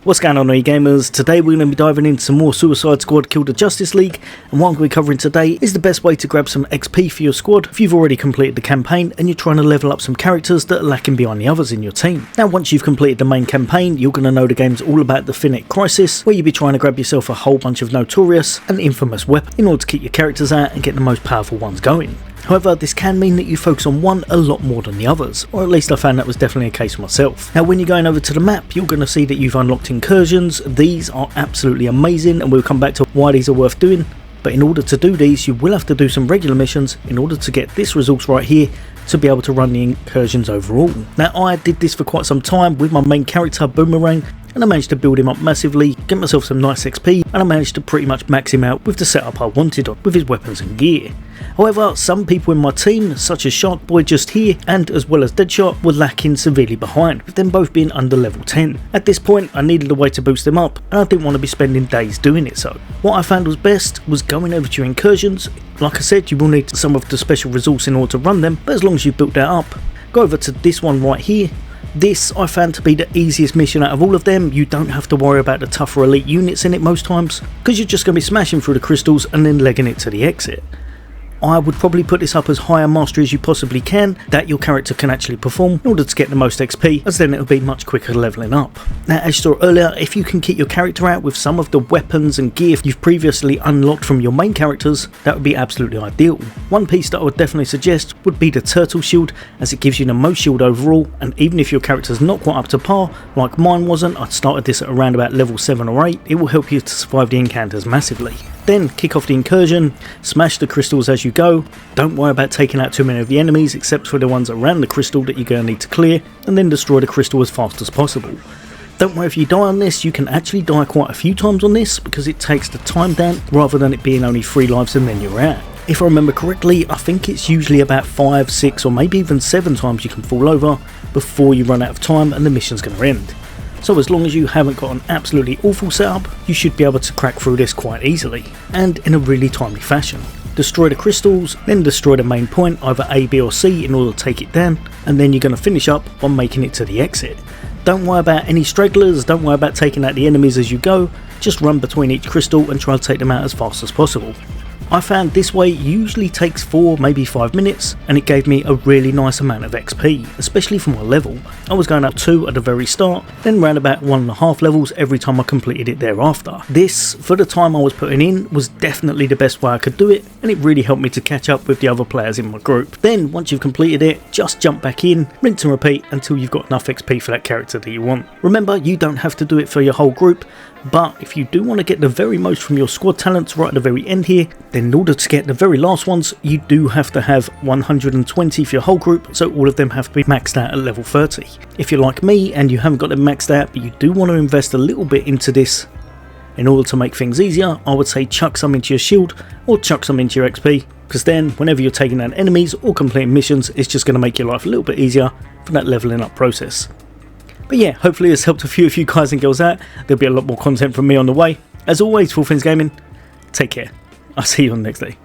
What's going on, gamers? Today we're going to be diving into some more Suicide Squad Kill the Justice League, and what I'm going to be covering today is the best way to grab some XP for your squad if you've already completed the campaign and you're trying to level up some characters that are lacking behind the others in your team. Now once you've completed the main campaign, you're going to know the game's all about the Finite Crisis, where you'll be trying to grab yourself a whole bunch of notorious and infamous weapons in order to keep your characters out and get the most powerful ones going. However, this can mean that you focus on one a lot more than the others, or at least I found that was definitely a case for myself. Now when you're going over to the map, you're going to see that you've unlocked Incursions. These are absolutely amazing, and we'll come back to why these are worth doing, but in order to do these you will have to do some regular missions in order to get this resource right here to be able to run the Incursions overall. Now I did this for quite some time with my main character Boomerang, and I managed to build him up massively, get myself some nice XP, and I managed to pretty much max him out with the setup I wanted with his weapons and gear. However, some people in my team, such as Sharkboy just here, and as well as Deadshot, were lacking severely behind, with them both being under level 10. At this point I needed a way to boost them up, and I didn't want to be spending days doing it, so what I found was best was going over to your Incursions. Like I said, you will need some of the special resource in order to run them, but as long as you've built that up, go over to this one right here. This I found to be the easiest mission out of all of them. You don't have to worry about the tougher elite units in it most times, because you're just going to be smashing through the crystals and then legging it to the exit. I would probably put this up as high a mastery as you possibly can, that your character can actually perform in order to get the most XP, as then it'll be much quicker leveling up. Now as you saw earlier, if you can kit your character out with some of the weapons and gear you've previously unlocked from your main characters, that would be absolutely ideal. One piece that I would definitely suggest would be the turtle shield, as it gives you the most shield overall, and even if your character's not quite up to par, like mine wasn't, I started this at around about level 7 or 8, it will help you to survive the encounters massively. Then kick off the Incursion, smash the crystals as you go, don't worry about taking out too many of the enemies except for the ones around the crystal that you're going to need to clear, and then destroy the crystal as fast as possible. Don't worry if you die on this, you can actually die quite a few times on this because it takes the time down rather than it being only 3 lives and then you're out. If I remember correctly, I think it's usually about 5, 6 or maybe even 7 times you can fall over before you run out of time and the mission's going to end. So as long as you haven't got an absolutely awful setup, you should be able to crack through this quite easily, and in a really timely fashion. Destroy the crystals, then destroy the main point, either A, B or C, in order to take it down, and then you're going to finish up on making it to the exit. Don't worry about any stragglers, don't worry about taking out the enemies as you go, just run between each crystal and try to take them out as fast as possible. I found this way usually takes 4, maybe 5 minutes, and it gave me a really nice amount of XP, especially for my level. I was going up 2 at the very start, then round about 1.5 levels every time I completed it thereafter. This, for the time I was putting in, was definitely the best way I could do it, and it really helped me to catch up with the other players in my group. Then, once you've completed it, just jump back in, rinse and repeat until you've got enough XP for that character that you want. Remember, you don't have to do it for your whole group, but if you do want to get the very most from your squad talents right at the very end here, then in order to get the very last ones, you do have to have 120 for your whole group, so all of them have to be maxed out at level 30. If you're like me and you haven't got them maxed out, but you do want to invest a little bit into this in order to make things easier, I would say chuck some into your shield or chuck some into your XP, because then whenever you're taking down enemies or completing missions, it's just going to make your life a little bit easier for that leveling up process. But yeah, hopefully this helped a few of you guys and girls out. There'll be a lot more content from me on the way. As always, for all things gaming, take care. I'll see you on the next day.